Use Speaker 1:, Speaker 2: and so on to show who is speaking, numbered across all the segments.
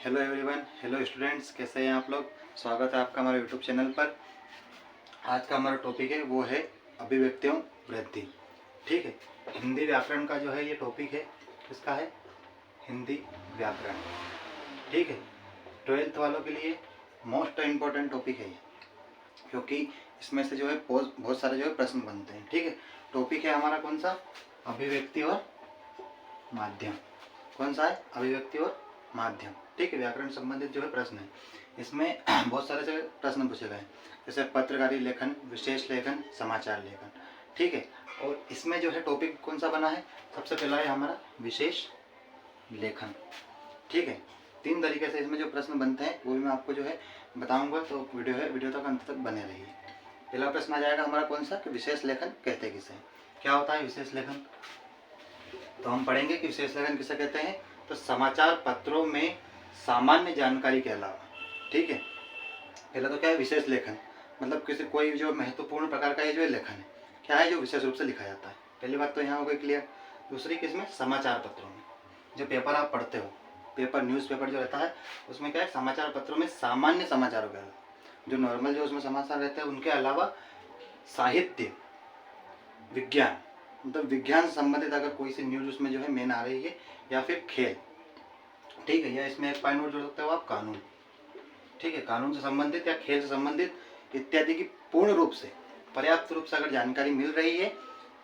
Speaker 1: Hello everyone, hello students, कैसे हैं आप लोग। स्वागत है आपका हमारे यूट्यूब चैनल पर। आज का हमारा टॉपिक है वो है अभिव्यक्तियों वृद्धि। ठीक है, हिंदी व्याकरण का जो है ये टॉपिक है। किसका है? हिंदी व्याकरण। ठीक है, 12th वालों के लिए मोस्ट इम्पोर्टेंट टॉपिक है ये, क्योंकि इसमें से जो है बहुत सारे जो है प्रश्न बनते हैं। ठीक है, टॉपिक है हमारा कौन सा? अभिव्यक्ति और माध्यम। कौन सा है? अभिव्यक्ति और माध्यम। ठीक है, व्याकरण संबंधित जो है प्रश्न है। इसमें बहुत सारे से प्रश्न पूछे गए, जैसे पत्रकारी लेखन, विशेष लेखन, समाचार लेखन। ठीक है, और इसमें जो है टॉपिक कौन सा बना है? सबसे पहला है हमारा विशेष लेखन। ठीक है, 3 तरीके से इसमें जो प्रश्न बनते हैं वो भी मैं आपको जो है बताऊंगा, तो वीडियो तक अंत तक बने रहिए। पहला प्रश्न आ जाएगा हमारा कौन सा कि विशेष लेखन कहते किसे हैं। क्या होता है विशेष लेखन? तो हम पढ़ेंगे कि विशेष लेखन किसे कहते हैं। तो समाचार पत्रों में सामान्य जानकारी के अलावा, ठीक है, पहला तो क्या है विशेष लेखन, मतलब किसी कोई जो महत्वपूर्ण प्रकार का ये जो लेखन है क्या है, जो विशेष रूप से लिखा जाता है। पहली बात तो यहाँ हो गई क्लियर। दूसरी किसमें? समाचार पत्रों में। जो पेपर आप पढ़ते हो, पेपर न्यूज़पेपर जो रहता है उसमें क्या है, समाचार पत्रों में सामान्य समाचारों के अलावा, जो नॉर्मल जो उसमें समाचार रहते हैं उनके अलावा साहित्य, विज्ञान, मतलब विज्ञान से संबंधित अगर कोई सी न्यूज उसमें जो है मेन आ रही है, या फिर खेल, ठीक है, या इसमें एक पॉइंट नोट जोड़ सकते हो आप, कानून। ठीक है, कानून से संबंधित या खेल से संबंधित इत्यादि की पूर्ण रूप से, पर्याप्त रूप से अगर जानकारी मिल रही है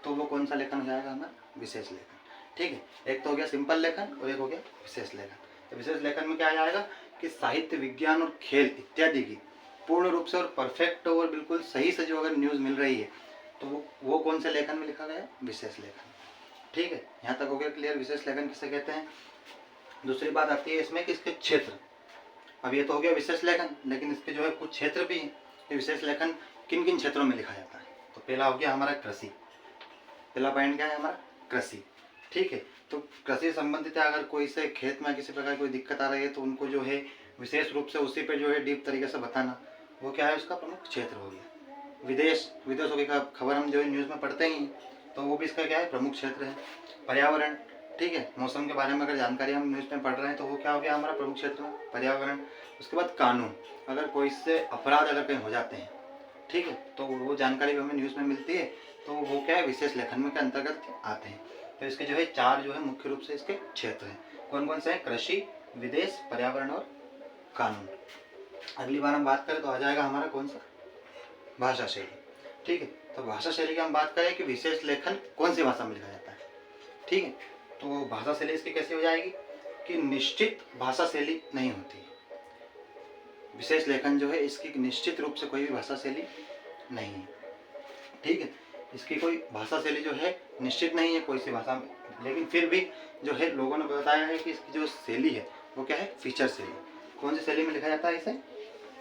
Speaker 1: तो वो कौन सा लेखन हो जाएगा हमारा? विशेष लेखन। ठीक है, एक तो हो गया सिंपल लेखन और एक हो गया विशेष लेखन। तो विशेष लेखन में क्या आ जाएगा कि साहित्य, विज्ञान और खेल इत्यादि की पूर्ण रूप से और परफेक्ट और बिल्कुल सही से जो अगर न्यूज़ मिल रही है तो वो कौन से लेखन में लिखा गया? विशेष लेखन। ठीक है, यहाँ तक हो गया क्लियर विशेष लेखन किसे कहते हैं। दूसरी बात आती है इसमें कि इसके क्षेत्र। अब ये तो हो गया विशेष लेखन, लेकिन इसके जो है कुछ क्षेत्र भी हैं। विशेष लेखन किन किन क्षेत्रों में लिखा जाता है? तो पहला हो गया हमारा कृषि। पहला पॉइंट क्या है हमारा? कृषि। ठीक है, तो कृषि से संबंधित है, अगर कोई से खेत में किसी प्रकार कोई दिक्कत आ रही है तो उनको जो है विशेष रूप से उसी पे जो है डीप तरीके से बताना, वो क्या है उसका प्रमुख क्षेत्र हो गया। विदेशों की खबर हम जो है न्यूज़ में पढ़ते ही, तो वो भी इसका क्या है? प्रमुख क्षेत्र है। पर्यावरण, ठीक है, मौसम के बारे में अगर जानकारी हम न्यूज़ में पढ़ रहे हैं तो वो क्या हो गया हमारा प्रमुख क्षेत्र में? पर्यावरण। उसके बाद कानून, अगर कोई से अपराध अगर कहीं हो जाते हैं, ठीक है, तो वो जानकारी भी हमें न्यूज़ में मिलती है, तो वो क्या है? विशेष लेखन में के अंतर्गत आते हैं। तो इसके जो है 4 जो है मुख्य रूप से इसके क्षेत्र हैं। कौन कौन से हैं? कृषि, विदेश, पर्यावरण और कानून। अगली बार हम बात करें तो आ जाएगा हमारा कौन सा? भाषा शैली। ठीक है, तो भाषा शैली की हम बात करें कि विशेष लेखन कौन सी भाषा में लिखा जाता है। ठीक है, तो भाषा शैली इसकी कैसी हो जाएगी कि निश्चित भाषा शैली नहीं होती है। विशेष लेखन जो है इसकी निश्चित रूप से कोई भी भाषा शैली नहीं है। ठीक है, इसकी कोई भाषा शैली जो है निश्चित नहीं है कोई सी भाषा में, लेकिन फिर भी जो है लोगों ने बताया है कि इसकी जो शैली है वो क्या है? फीचर शैली। कौन सी शैली में लिखा जाता है इसे?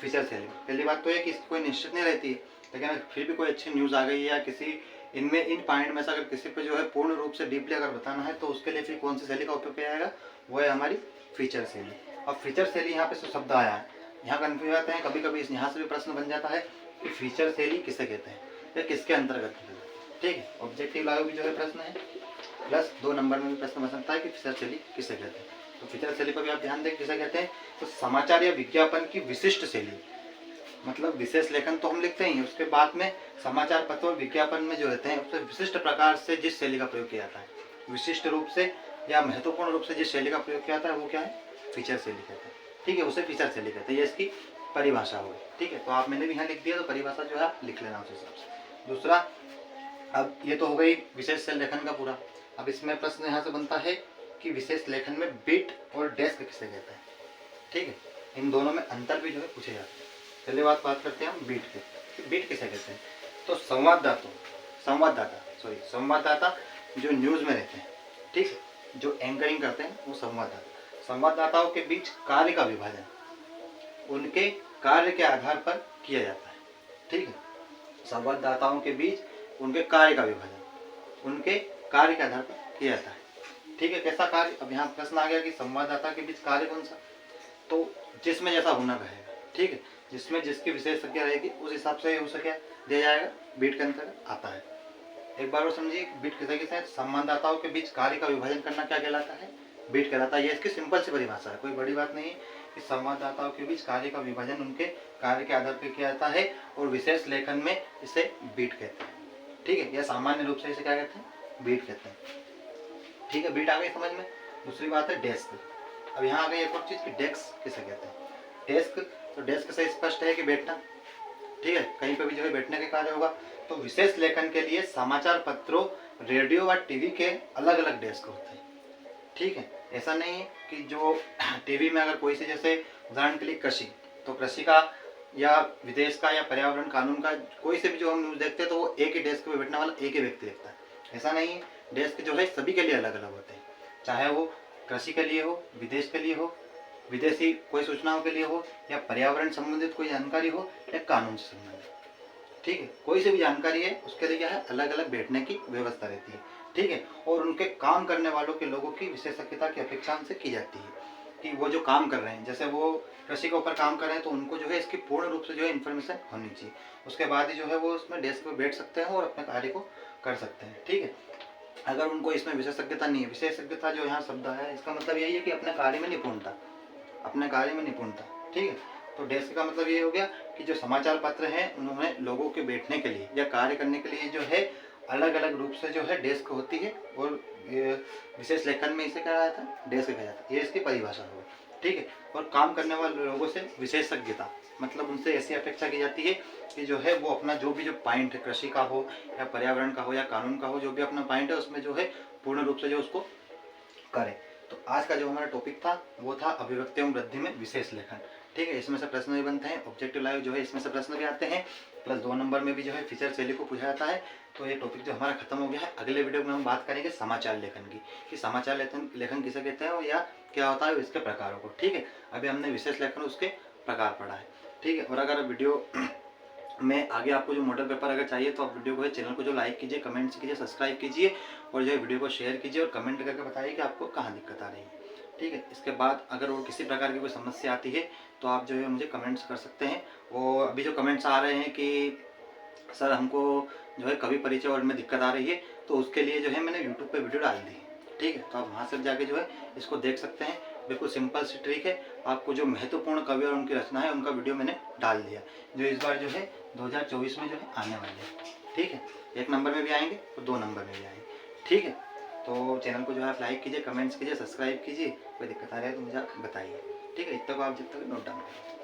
Speaker 1: फीचर शैली। पहली बात तो है कि इसकी कोई निश्चित नहीं रहती है, लेकिन फिर भी कोई अच्छी न्यूज़ आ गई है या किसी इनमें इन पॉइंट में से अगर किसी पे जो है पूर्ण रूप से डीपली अगर बताना है तो उसके लिए फिर कौन सी शैली का उपयोग किया जाएगा? वो है हमारी फीचर शैली। अब फीचर शैली यहाँ पे जो शब्द आया है, यहाँ कन्फ्यूज आते हैं कभी कभी, यहाँ से भी प्रश्न बन जाता है कि फीचर शैली किसे कहते हैं या किसके अंतर्गत है। ठीक है, ऑब्जेक्टिव लागू भी जो है प्रश्न है, प्लस 2 नंबर में भी प्रश्न बन सकता है कि फीचर शैली किसे कहते हैं। तो फीचर शैली पर भी आप ध्यान दें किसे कहते हैं। तो समाचार या विज्ञापन की विशिष्ट शैली, मतलब विशेष लेखन तो हम लिखते ही हैं, उसके बाद में समाचार पत्र और विज्ञापन में जो रहते हैं उससे विशिष्ट प्रकार से जिस शैली का प्रयोग किया जाता है, विशिष्ट रूप से या महत्वपूर्ण रूप से जिस शैली का प्रयोग किया जाता है वो क्या है? फीचर शैली कहते हैं। ठीक है, उसे फीचर शैली कहते हैं। ये इसकी परिभाषा हुई। ठीक है, तो आप मैंने भी यहाँ लिख दिया, तो परिभाषा जो है लिख लेना उस हिसाब से। दूसरा, अब ये तो हो गई विशेष लेखन का पूरा। अब इसमें प्रश्न यहाँ से बनता है कि विशेष लेखन में बिट और डेस्क किसे कहते हैं। ठीक है, इन दोनों में अंतर भी जो है पूछे जाते हैं। पहले बात करते हैं हम बीट के। बीट किसे कहते हैं? तो संवाददाता जो न्यूज़ में रहते हैं, ठीक है, जो एंकरिंग करते हैं वो संवाददाताओं के बीच कार्य का विभाजन उनके कार्य के आधार पर किया जाता है। ठीक है, संवाददाताओं के बीच उनके कार्य का विभाजन उनके कार्य के आधार पर किया जाता है। ठीक है, कैसा कार्य? अब यहाँ प्रश्न आ गया कि संवाददाता के बीच कार्य कौन सा? तो जिसमें जैसा हुनर रहेगा, ठीक है, जिसमें जिसकी विशेषज्ञता रहेगी उस हिसाब से उसे क्या दिया जाएगा? बीट के अंतर्गत आता है। एक बार और समझिए, बीट किसे कहते हैं? संवाददाताओं के बीच कार्य का विभाजन करना क्या कहलाता है? बीट कहलाता है। ये इसकी सिंपल सी परिभाषा है, कोई बड़ी बात नहीं है। कि संवाददाताओं के बीच कार्य का विभाजन उनके कार्य के आधार पर किया जाता है और विशेष लेखन में इसे बीट कहते हैं। ठीक है, या सामान्य रूप से इसे क्या कहते हैं, बीट कहते हैं। ठीक है, बीट आ गई समझ में। दूसरी बात है डेस्क। अब यहाँ आ गई एक और चीज कि डेस्क किसे कहते हैं। डेस्क, तो डेस्क से स्पष्ट है कि बैठना। ठीक है, कहीं पर भी जो है बैठने के कार्य होगा। तो विशेष लेखन के लिए समाचार पत्रों, रेडियो व टीवी के अलग अलग डेस्क होते हैं। ठीक है, ऐसा नहीं है कि जो टीवी में अगर कोई से, जैसे उदाहरण के लिए कृषि, तो कृषि का या विदेश का या पर्यावरण कानून का कोई से भी जो हम न्यूज देखते हैं तो वो एक ही डेस्क पे बैठने वाला एक ही व्यक्ति देखता है। ऐसा नहीं है, डेस्क जो है सभी के लिए अलग अलग होते हैं, चाहे वो कृषि के लिए हो, विदेश के लिए हो, विदेशी कोई सूचनाओं के लिए हो, या पर्यावरण संबंधित कोई जानकारी हो, या कानून से संबंधित। ठीक है, कोई से भी जानकारी है उसके लिए क्या है, अलग अलग बैठने की व्यवस्था रहती है। ठीक है, और उनके काम करने वालों के लोगों की विशेषज्ञता की अपेक्षा उनसे की जाती है कि वो जो काम कर रहे हैं, जैसे वो कृषि के ऊपर काम कर रहे हैं तो उनको जो है इसकी पूर्ण रूप से जो है इन्फॉर्मेशन होनी चाहिए। उसके बाद ही जो है वो उसमें डेस्क पर बैठ सकते हैं और अपने कार्य को कर सकते हैं। ठीक है, अगर उनको इसमें विशेषज्ञता नहीं है, विशेषज्ञता जो यहाँ शब्द है इसका मतलब यही है कि अपने कार्य में निपुणता, अपने कार्य में निपुणता। ठीक है, तो डेस्क का मतलब ये हो गया कि जो समाचार पत्र हैं उन्होंने लोगों के बैठने के लिए या कार्य करने के लिए जो है अलग अलग रूप से जो है डेस्क होती है, और विशेष लेखन में इसे कहा जाता है, डेस्क कहा जाता है। ये इसकी परिभाषा होगी। ठीक है, और काम करने वाले लोगों से विशेषज्ञता मतलब उनसे ऐसी अपेक्षा की जाती है कि जो है वो अपना जो भी जो पॉइंट है, कृषि का हो या पर्यावरण का हो या कानून का हो, जो भी अपना पॉइंट है उसमें जो है पूर्ण रूप से जो उसको करे। तो आज का जो हमारा टॉपिक था वो था अभिव्यक्ति एवं वृद्धि में विशेष लेखन। ठीक है, इसमें से प्रश्न भी बनते हैं, ऑब्जेक्टिव लाइव जो है इसमें से प्रश्न भी आते हैं, प्लस 2 नंबर में भी जो है फीचर शैली को पूछा जाता है। तो ये टॉपिक जो हमारा खत्म हो गया है। अगले वीडियो में हम बात करेंगे समाचार लेखन की, कि समाचार लेखन किसे कहते हैं या क्या होता है इसके प्रकारों को। ठीक है, अभी हमने विशेष लेखन उसके प्रकार पढ़ा है। ठीक है, और अगर वीडियो में आगे आपको जो मॉडल पेपर अगर चाहिए तो आप वीडियो को, चैनल को जो लाइक कीजिए, कमेंट्स कीजिए, सब्सक्राइब कीजिए, और जो है वीडियो को शेयर कीजिए और कमेंट करके बताइए कि आपको कहाँ दिक्कत आ रही है। ठीक है, इसके बाद अगर वो किसी प्रकार की कोई समस्या आती है तो आप जो है मुझे कमेंट्स कर सकते हैं। और अभी जो कमेंट्स आ रहे हैं कि सर हमको जो है कवि परिचय वर्ड में दिक्कत आ रही है, तो उसके लिए जो है मैंने यूट्यूब पे वीडियो डाल दी है। ठीक है, तो आप वहाँ से जाके जो है इसको देख सकते हैं। बिल्कुल सिंपल सी ट्रिक है। आपको जो महत्वपूर्ण कवि और उनकी रचना है उनका वीडियो मैंने डाल दिया, जो इस बार जो है 2024 में जो है आने वाले हैं। ठीक है, 1 नंबर में भी आएंगे और 2 नंबर में भी आएंगे। ठीक है, तो चैनल को जो है आप लाइक कीजिए, कमेंट्स कीजिए, सब्सक्राइब कीजिए। कोई दिक्कत आ रही है तो मुझे बताइए। ठीक है, इतना को आप जब तक नोट डाउन करें।